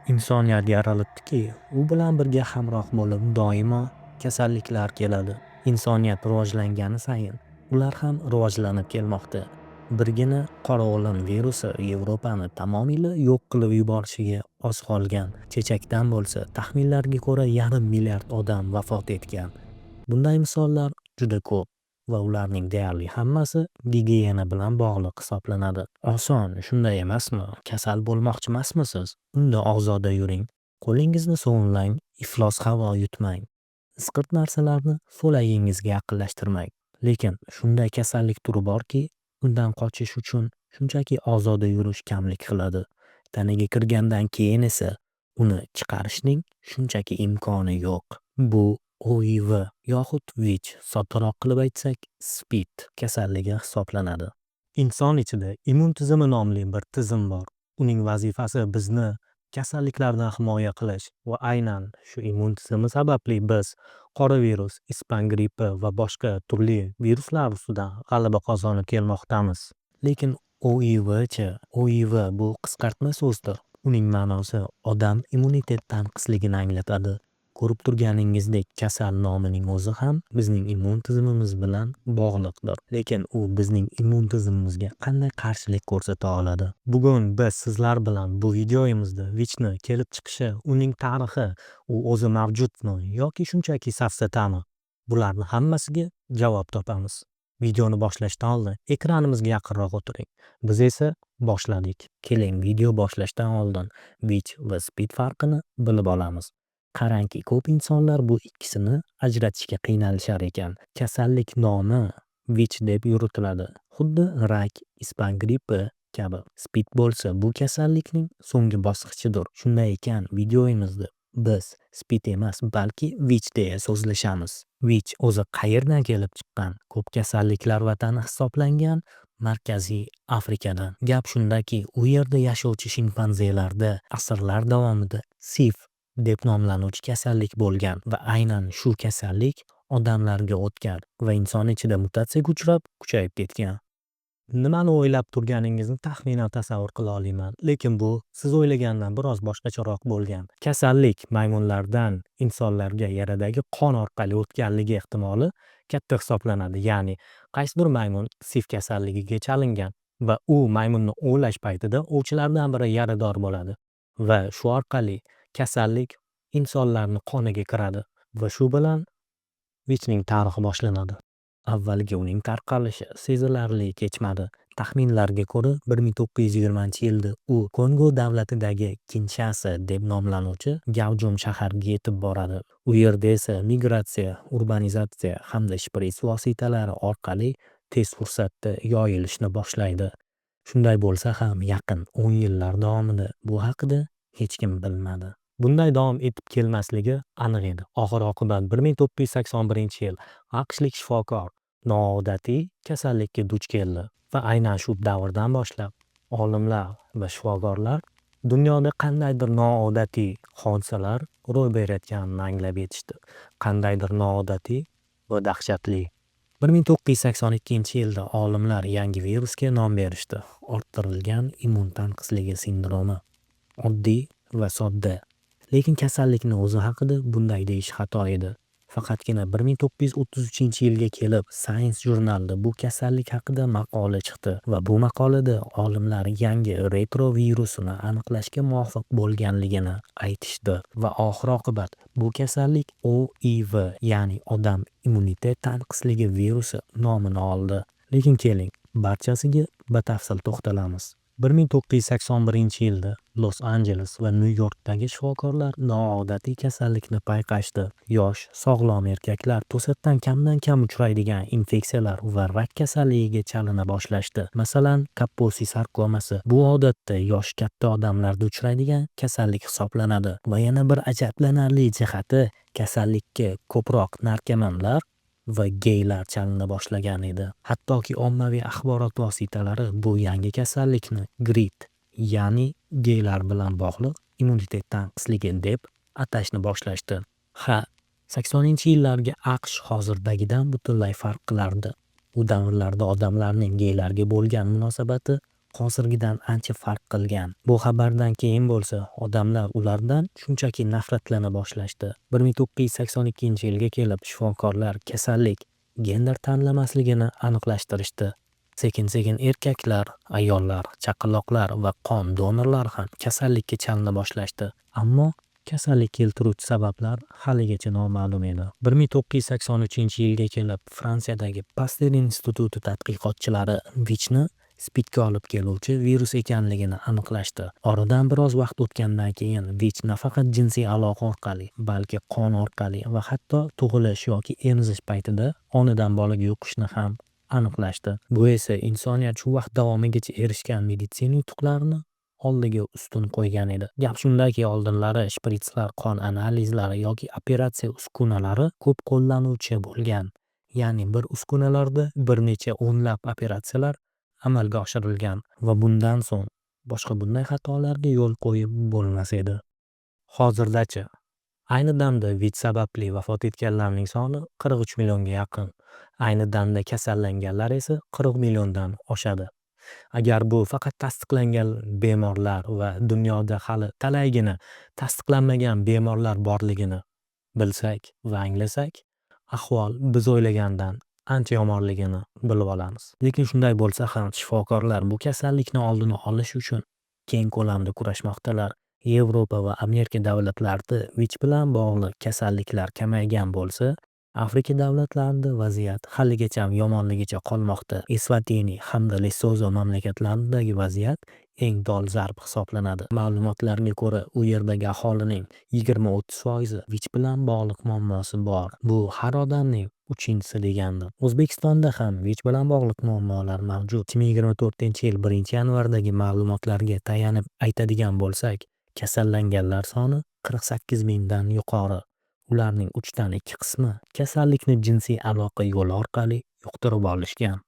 Insoniyat yaralibdiki, u bilan birga hamroh bo'lib doimo kasalliklar keladi. Insoniyat rivojlangani sayin ular ham rivojlanib kelmoqda. Birgina qora o'lim virusi Yevropani tamomila yo'q qilib yuborishiga oz qolgan. Chechakdan bo'lsa, taxminlarga ko'ra 500 000 odam vafot etgan. Bunday misollar juda ko'p va ularning deyarli hammasi gigiyena bilan bog'liq hisoblanadi. Oson, shunday emasmi? Kasal bo'lmoqchi emasmisiz? Unda ozoda yuring. Qo'lingizni sovunlang, iflos havo yutmang. Isqurt narsalarni so'lagingizga yaqinlashtirmang. Lekin shunday kasallik turi borki, undan qochish uchun shunchaki ozoda yurish kamlik qiladi. Tanaga kirgandan keyin esa uni chiqarishning shunchaki imkoni yo'q. Bu OIV yoxud VICH, soddaroq qilib aytsak, SPID kasalligi hisoblanadi. Inson ichida immun tizimi nomli bir tizim bor. Uning vazifasi bizni kasalliklardan himoya qilish va aynan shu immun tizimi sababli biz qora virus, ispan grippi va boshqa turli viruslar ustidan g'alaba qozonib kelmoqdamiz. Lekin OIV-chi? OIV bu qisqartma so'zdir. Uning ma'nosi odam immunitet tanqisligini anglatadi. Ko'rib turganingizdek, kasal nomining o'zi ham bizning immun tizimimiz bilan bog'liqdir. Lekin u bizning immun tizimimizga qanday qarshilik ko'rsata oladi? Bugun biz sizlar bilan bu videoyimizda VICHni kelib chiqishi, uning tarixi, u o'zi mavjudmi yoki shunchaki safsatami? Bularni hammasiga javob topamiz. Videoni boshlashdan oldin ekranimizga yaqinroq o'tiring. Biz esa boshladik. Keling, video boshlashdan oldin VICH va SPID farqini bilib olamiz. Qarangki, ko'p insonlar bu ikkisini ajratishga qiynalishar ekan. Kasallik nomi VICH deb yuritiladi. Xuddi rak, ispan grippi kabi. SPID bo'lsa bu kasallikning so'nggi bosqichidir. Shunday ekan, videoyimizda biz SPID emas, balki VICH deya so'zlashamiz. VICH o'zi qayerdan kelib chiqqan? Ko'p kasalliklar vatani hisoblangan Markaziy Afrikadan. Gap shundaki, u yerda yashovchi shimpanzelarda asrlar davomida SIF deb nomlanuvchi kasallik bo'lgan va aynan shu kasallik odamlarga o'tgan va inson ichida mutatsiyaga uchrab kuchayib ketgan. Nimani o'ylab turganingizni taxminan tasavvur qila olaman, lekin bu siz o'ylagandan biroz boshqacharoq bo'lgan. Kasallik maymunlardan insonlarga yaradagi qon orqali o'tganligi ehtimoli katta hisoblanadi. Ya'ni qaysidir maymun SIF kasalligiga chalingan va u maymunni ovlash paytida ovchilardan biri yarador bo'ladi va shu orqali kasallik insonlarning qoniga kiradi va shu bilan VICHning tarixi boshlanadi. Avvaliga uning tarqalishi sezilarli kechmadi. Taxminlarga ko'ra 1920-yilda u Kongo davlatidagi Kinshasa deb nomlanuvchi gavjum shaharga yetib boradi. U yerda esa migratsiya, urbanizatsiya hamda shpris vositalari orqali tez fursatda yoyilishni boshlaydi. Shunday bo'lsa ham yaqin 10 yillar davomida bu haqida hech kim bilmadi. Bunday davom etib kelmasligi aniq edi. Oxir-oqibat 1981-yil AQShlik shifokor noodatiy kasallikka duch keldi va aynan shu davrdan boshlab olimlar va shifokorlar dunyoda qandaydir noodatiy hodisalar ro'y berayotganini anglab yetishdi. Qandaydir noodatiy va dahshatli. 1982-yilda olimlar yangi virusga nom berishdi. Orttirilgan immun tanqisligi sindromi. Oddiy va sodda. Lekin kasallikni o'zi haqida bunday deyish xato edi. Faqatgina 1933-yilga kelib Science jurnalida bu kasallik haqida maqola chiqdi va bu maqolada olimlar yangi retrovirusini aniqlashga muvaffaq bo'lganligini aytishdi va oxir-oqibat bu kasallik OIV, ya'ni odam immunitet tanqisligi virusi nomini oldi. Lekin keling, barchasiga batafsil to'xtalamiz. 1981-yilda Los Angeles va Nyu-Yorkdagi shifokorlar noodatiy kasallikni payqashdi. Yosh, sog'lom erkaklar to'satdan kamdan kam uchraydigan infeksiyalar va rak kasalligiga chalina boshlashdi. Masalan, Kaposi sarkomasi. Bu odatda yosh katta odamlarda uchraydigan kasallik hisoblanadi va yana bir ajablanarli jihati, kasallikka ko'proq narkomanlar va geylar chalina boshlagan edi. Hattoki ommaviy axborot vositalari bu yangi kasallikni GRID, ya'ni geylar bilan bog'liq immunitet tanqisligi deb atashni boshlashdi. 80-yillarga AQSh hozirdagidan butunlay farq qilardi. U davrlarda odamlarning geylarga bo'lgan munosabati hozirgidan ancha farq qilgan. Bu xabardan keyin bo'lsa, odamlar ulardan shunchaki nafratlana boshlashdi. 1982-yilga kelib shifokorlar kasallik gender tanlamasligini aniqlashtirishdi. Sekin-sekin erkaklar, ayollar, chaqaloqlar va qon donorlari ham kasallikka chalina boshlashdi. Ammo kasallik keltiruvchi sabablar haligacha noma'lum edi. 1983-yilga kelib Fransiyadagi Pasteur instituti tadqiqotchilari VIChni SPIDga olib keluvchi virus ekanligini aniqlashdi. Oradan biroz vaqt o'tgandan keyin VICh nafaqat jinsiy aloqa orqali, balki qon orqali va hatto tug'ilish yoki emizish paytida onadan bolaga yuqishni ham aniqlashdi. Bu esa insoniyat shu vaqt davomigacha erishgan meditsina yutuqlarini oldiga ustun qo'ygan edi. Gap shundaki, oldinlari shpritslar, qon analizlari yoki operatsiya uskunalari ko'p qo'llanuvchi bo'lgan. Ya'ni bir uskunalarda bir necha o'nlab operatsiyalar amalga oshirilgan va bundan so'ng boshqa bunday xatolarga yo'l qo'yib bo'lmas edi. Hozirdachi ayni damda VICh sababli vafot etganlarning soni 43 millionga yaqin. Ayni damda kasallanganlar esa 40 milliondan oshadi. Agar bu faqat tasdiqlangan bemorlar va dunyoda hali talaygina tasdiqlanmagan bemorlar borligini bilsak va anglasak, ahvol biz o'ylagandan ancha yomonligini bilib olamiz. Lekin shunday bo'lsa ham shifokorlar bu kasallikni oldini olish uchun keng ko'lamda kurashmoqdalar. Yevropa va Amerika davlatlarida VICh bilan bog'liq kasalliklar kamaygan bo'lsa, Afrika davlatlarida vaziyat haligacha yomonligicha qolmoqda. Eswatini hamda Lesozo mamlakatlaridagi vaziyat eng dolzarb hisoblanadi. Ma'lumotlarga ko'ra, u yerdagi aholining 20-30% VICh bilan bog'liq muammosi bor. Bu har odamning 3-si degandir. O'zbekistonda ham VICh bilan bog'liq muammolar mavjud. 2024-yil 1-yanvardagi ma'lumotlarga tayanib aytadigan bo'lsak, kasallanganlar soni 48 mingdan yuqori. Ularning 3dan 2 qismi kasallikni jinsiy aloqa yo'li orqali yuqtirib olishgan.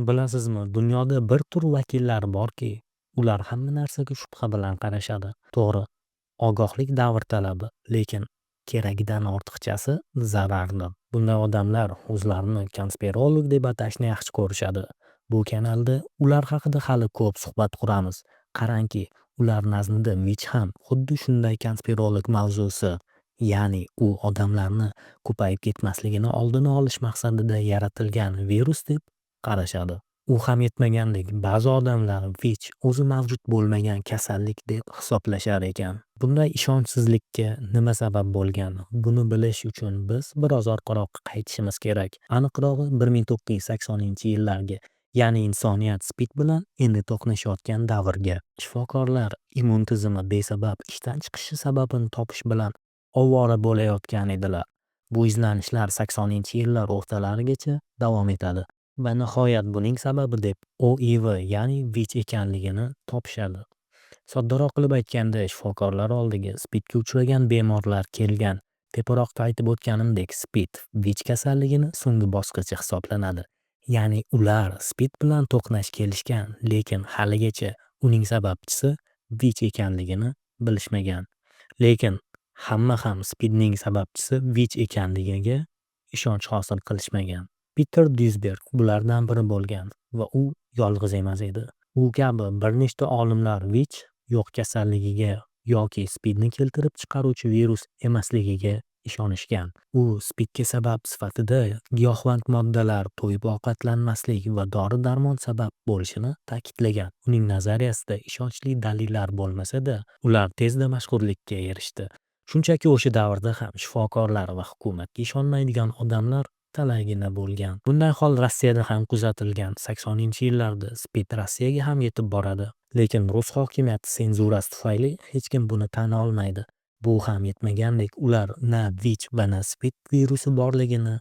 Bilasizmi, dunyoda bir tur vakillar borki, ular hamma narsaga shubha bilan qarashadi. To'g'ri, ogohlik davr talabi, lekin keragidan ortiqchasi zarardir. Bunday odamlar o'zlarini konspirolog deb atashni yaxshi ko'rishadi. Bu kanalda ular haqida hali ko'p suhbat quramiz. Qarangki, ular nazdida VICh ham xuddi shunday konspirolog mavzusi, ya'ni u odamlarni ko'payib ketmasligini oldini olish maqsadida yaratilgan virus deb qarashadi. U ham yetmagandek, ba'zi odamlar VICh o'zi mavjud bo'lmagan kasallik deb hisoblashar ekan. Bunday ishonchsizlikka nima sabab bo'lgan? Buni bilish uchun biz biroz orqaroqqa qaytishimiz kerak. Aniqrog'i 1980-yillarga, ya'ni insoniyat SPID bilan endi to'qnashayotgan davrga. Shifokorlar immun tizimi besabab ishdan chiqishi sababini topish bilan ovora bo'layotgan edilar. Bu izlanishlar 80-yillar o'rtalarigacha davom etadi. Va nihoyat buning sababi deb OIV, ya'ni VICh ekanligini topishadi. Soddaroq qilib aytganda, shifokorlar oldiga SPIDga uchragan bemorlar kelgan. Teparoqda aytib o'tganimdek, SPID VICh kasalligini so'nggi bosqichi hisoblanadi. Ya'ni ular SPID bilan to'qnash kelishgan, lekin haligacha uning sababchisi VICh ekanligini bilishmagan. Lekin hamma ham SPIDning sababchisi VICh ekanligiga ishonch hosil qilishmagan. Peter Duisberg bulardan biri bo'lgan va u yolg'iz emas edi. U kabi bir nechta olimlar VICh yo'q kasalligiga yoki SPIDni keltirib chiqaruvchi virus emasligiga ishonishgan. U SPIDga sabab sifatida giyohvand moddalar, to'yib ovqatlanmaslik va dori-darmon sabab bo'lishini ta'kidlagan. Uning nazariyasida ishonchli dalillar bo'lmasa-da, ular tezda mashhurlikka erishdi. Shunchaki o'sha davrda ham shifokorlar va hukumatga ishonmaydigan odamlar talaygina bo'lgan. Bunday hol Rossiyada ham kuzatilgan. 80-yillarda SPID Rossiyaga ham yetib boradi. Lekin Rus hokimiyati senzurasi tufayli hech kim buni tan olmaydi. Bu ham yetmagandek, ular na VICh va na SPID virusi borligini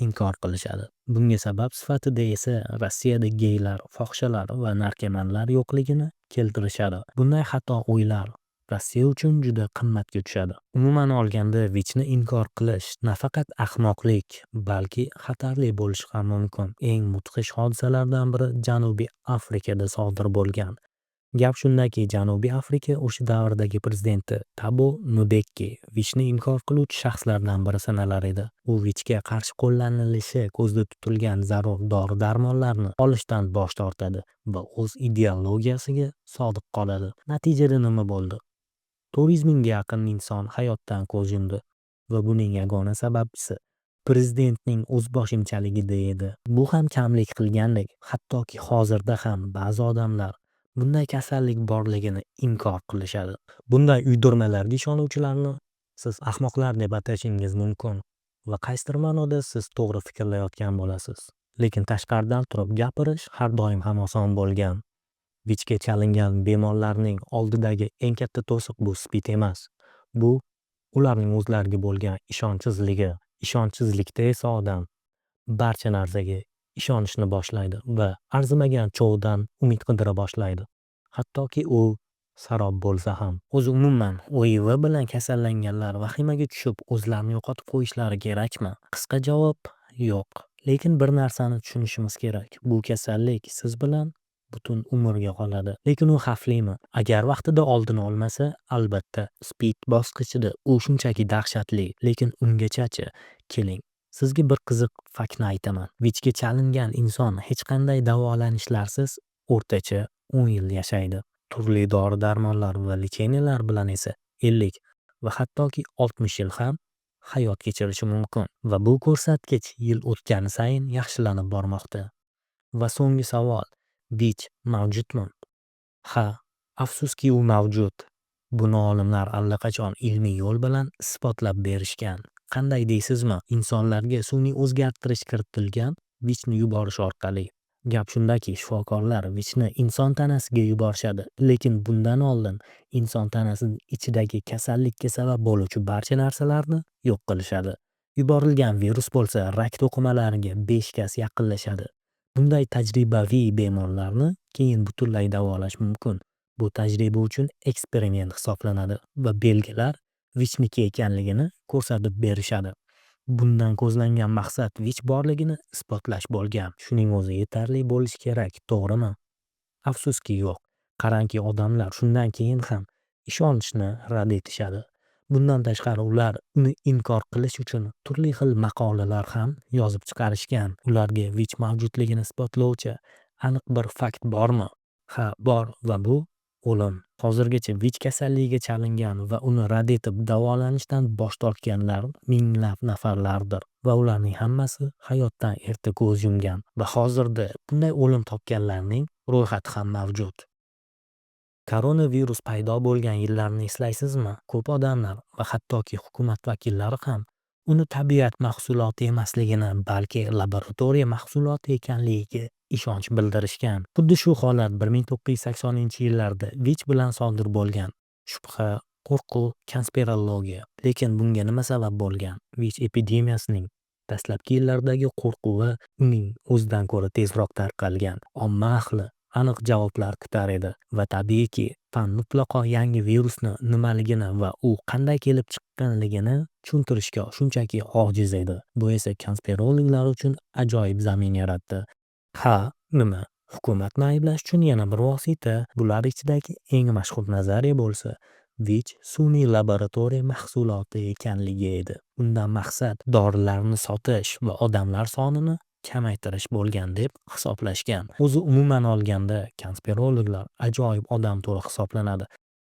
inkor qilishadi. Bunga sabab sifatida esa Rossiyada geylar, fohishalar va narkomanlar yo'qligini keltirishadi. Bunday xato o'ylar Rossiya uchun juda qimmatga tushadi. Umuman olganda, VIChni inkor qilish nafaqat ahmoqlik, balki xatarli bo'lishi ham mumkin. Eng mudhish hodisalardan biri Janubiy Afrikada sodir bo'lgan. Gap shundaki, Janubiy Afrika o'sha davrdagi prezidenti Thabo Mbeki VIChni inkor qiluvchi shaxslardan biri sanalar edi. U VIChga qarshi qo'llanilishi ko'zda tutilgan zarur dori-darmonlarni olishdan bosh tortadi va o'z ideologiyasiga sodiq qoladi. Natijada nima bo'ldi? 400 mingga yaqin inson hayotdan ko'z yumdi va buning yagona sababchisi prezidentning o'zboshimchaligida edi. Bu ham kamlik qilgandek, hattoki hozirda ham ba'zi odamlar bunday kasallik borligini inkor qilishadi. Bunday uydirmalarga ishonuvchilarni siz ahmoqlar deb atashingiz mumkin va qaysidir ma'noda siz to'g'ri fikrlayotgan bo'lasiz. Lekin tashqaridan turib gapirish har doim ham oson bo'lgan. VIChga chalingan bemorlarning oldidagi eng katta to'siq bu SPID emas. Bu ularning o'zlariga bo'lgan ishonchsizligi. Ishonchsizlikda esa odam barcha narsaga ishonishni boshlaydi va arzimagan cho'g'dan umid qidira boshlaydi. Hattoki u sarob bo'lsa ham. O'zi umuman OIV bilan kasallanganlar vahimaga tushib o'zlarini yo'qotib qo'yishlari kerakmi? Qisqa javob yo'q. Lekin bir narsani tushunishimiz kerak. Bu kasallik siz bilan butun umrga qoladi. Lekin u xavflimi? Agar vaqtida oldini olmasa, albatta SPID bosqichida u shunchaki dahshatli. Lekin ungacha-chi, keling, sizga bir qiziq faktni aytaman. VIChga chalingan inson hech qanday davolanishlarsiz o'rtacha 10 yil yashaydi. Turli dori-darmonlar va lecheniyalar bilan esa 50 va hattoki 60 yil ham hayot kechirishi mumkin. Va bu ko'rsatkich yil o'tgani sayin yaxshilanib bormoqda. Va so'nggi savol, VICh mavjudmi? Ha, afsuski u mavjud. Buni olimlar allaqachon ilmiy yo'l bilan isbotlab berishgan. Qanday deysizmi? Insonlarga sun'iy o'zgartirish kiritilgan VIChni yuborish orqali. Gap shundaki, shifokorlar VIChni inson tanasiga yuborishadi, lekin bundan oldin inson tanasining ichidagi kasallikka sabab bo'luvchi barcha narsalarni yo'q qilishadi. Yuborilgan virus bo'lsa rak to'qimalariga 5 gas yaqinlashadi. Bunday tajribaviy bemorlarni keyin butunlay davolash mumkin. Bu tajriba uchun eksperiment hisoblanadi va belgilar VIChniki ekanligini ko'rsatib berishadi. Bundan ko'zlangan maqsad VICh borligini isbotlash bo'lgan. Shuning o'zi yetarli bo'lishi kerak, to'g'rimi? Afsuski yo'q. Qarangki, odamlar shundan keyin ham ishonishni rad etishadi. Bundan tashqari ular uni inkor qilish uchun turli xil maqolalar ham yozib chiqarishgan. Ularga VICh mavjudligini isbotlovchi aniq bir fakt bormi? Ha, bor va bu o'lim. Hozirgacha VICh kasalligiga chalingan va uni rad etib davolanishdan bosh tortganlar minglab nafarlardir va ularning hammasi hayotdan erta ko'z yumgan va hozirda bunday o'lim topganlarning ro'yxati ham mavjud. Koronavirus paydo bo'lgan yillarni eslaysizmi? Ko'p odamlar va hattoki hukumat vakillari ham uni tabiat mahsuloti emasligini, balki laboratoriya mahsuloti ekanligiga ishonch bildirishgan. Xuddi shu holat 1980-yillarda VICh bilan sodir bo'lgan. Shubha, qo'rquv, konspirologiya. Lekin bunga nima sabab bo'lgan? VICh epidemiyasining dastlabki yillardagi qo'rquvi uning o'zidan ko'ra tezroq tarqalgan. Omma ahli aniq javoblar kutar edi va tabiiyki, fan mutlaqo yangi virusni nimaligini va u qanday kelib chiqqanligini tushuntirishga shunchaki ojiz edi. Bu esa konspirologlar uchun ajoyib zamin yaratdi. Ha, nima? Hukumatni ayblash uchun yana bir vosita. Bular ichidagi eng mashhur nazariya bo'lsa, VICh sun'iy laboratoriya mahsuloti ekanligi edi. Undan maqsad dorilarni sotish va odamlar sonini kamaytirish bo'lgan deb hisoblashgan. O'zi umuman olganda konspirologlar ajoyib odam turi hisoblanadi.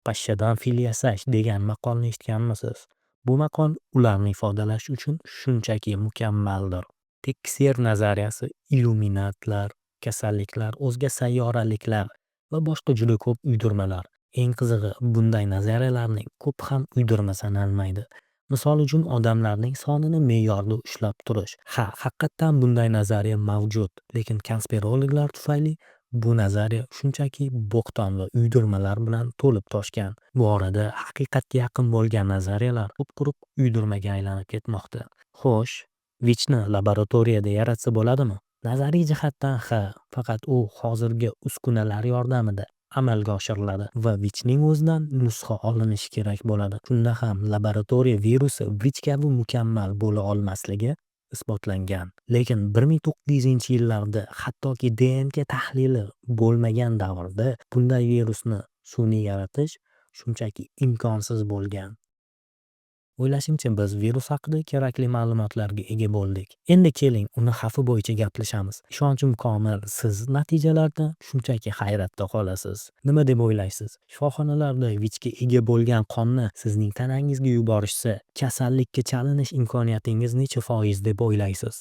Pashshadan fil yasash degan maqolni eshitganmisiz? Bu maqol ularni ifodalash uchun shunchaki mukammaldir. Tekis yer nazariyasi, illyuminatlar, kasalliklar, o'zga sayyoraliklar va boshqa juda ko'p uydirmalar. Eng qizig'i, bunday nazariyalarning ko'p ham uydirma sanalmaydi. Misol uchun odamlarning sonini me'yorda ushlab turish. Ha, haqiqatan bunday nazariya mavjud, lekin konspirologlar tufayli bu nazariya shunchaki bo'xton va uydirmalar bilan to'lib toshgan. Bu orada haqiqatga yaqin bo'lgan nazariyalar quruq uydirmaga aylanib ketmoqda. Xo'sh, VIChni laboratoriyada yaratsa bo'ladimi? Nazariy jihatdan ha, faqat u hozirgi uskunalar yordamida amalga oshiriladi va VIChning o'zidan nusxa olinishi kerak bo'ladi. Shunda ham laboratoriya virusi VICh kabi mukammal bo'la olmasligi isbotlangan. Lekin 1900-yillarda hattoki DNK tahlili bo'lmagan davrda bunday virusni sun'iy yaratish shunchaki imkonsiz bo'lgan. O'ylashimcha biz virus haqida kerakli ma'lumotlarga ega bo'ldik. Endi keling uni xavfi bo'yicha gaplashamiz. Ishonchim komil, siz natijalardan shunchaki hayratda qolasiz. Nima deb o'ylaysiz? Shifoxonalarda VIChga ega bo'lgan qonni sizning tanangizga yuborishsa, kasallikka chalinish imkoniyatingiz necha foiz deb o'ylaysiz?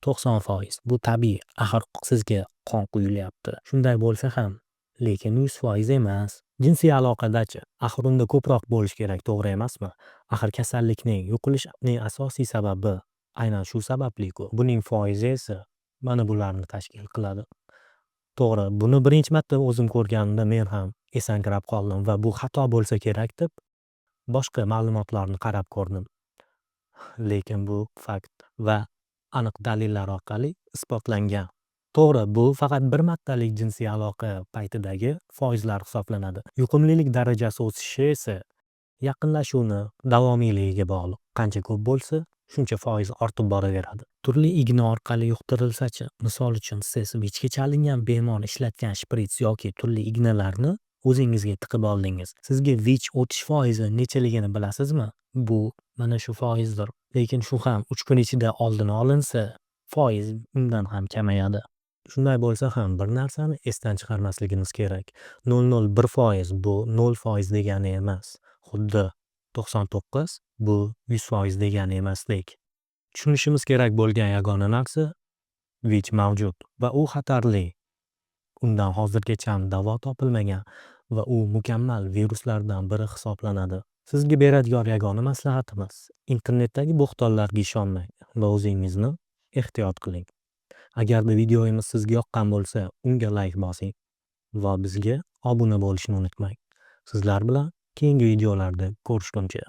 90%. Bu tabiiy. Axir sizga qon quyilyapti. Shunday bo'lsa ham, lekin 100% emas. Jinsiy aloqadachi? Axir unda ko'proq bo'lish kerak, to'g'ri emasmi? Axir kasallikning yuqilishining asosiy sababi aynan shu sababli-ku. Buning foizi esa mana bularni tashkil qiladi. To'g'ri, buni birinchi marta o'zim ko'rganimda men ham esankirab qoldim va bu xato bo'lsa kerak deb boshqa ma'lumotlarni qarab ko'rdim. Lekin bu fakt va aniq dalillar orqali isbotlangan. To'g'ri, bu faqat bir martalik jinsiy aloqa paytidagi foizlar hisoblanadi. Yuqumlilik darajasi o'sishi esa yaqinlashuvni davomiyligiga bog'liq. Qancha ko'p bo'lsa, shuncha foiz ortib boraveradi. Turli igna orqali yuqtirilsa-chi, misol uchun siz VIChga chalingan bemor ishlatgan shprits yoki turli ignalarni o'zingizga tiqib oldingiz. Sizga VICh o'tish foizi nechaligini bilasizmi? Bu mana shu foizdir. Lekin shu ham 3 kun ichida oldini olinsa, foiz undan ham kamayadi. Shunday bo'lsa ham bir narsani esdan chiqarmasligimiz kerak. 0,01% bu 0% degani emas. Xuddi 99 bu 100% degani emasdek. Tushunishimiz kerak bo'lgan yagona narsa VICh mavjud va u xatarli. Undan hozirgacha ham davo topilmagan va u mukammal viruslardan biri hisoblanadi. Sizga beradigan yagona maslahatimiz: internetdagi bo'xtonlarga ishonmang va o'zingizni ehtiyot qiling. Agarda videomiz sizga yoqqan bo'lsa, unga like bosing va bizga obuna bo'lishni unutmang. Sizlar bilan keyingi videolarda ko'rishguncha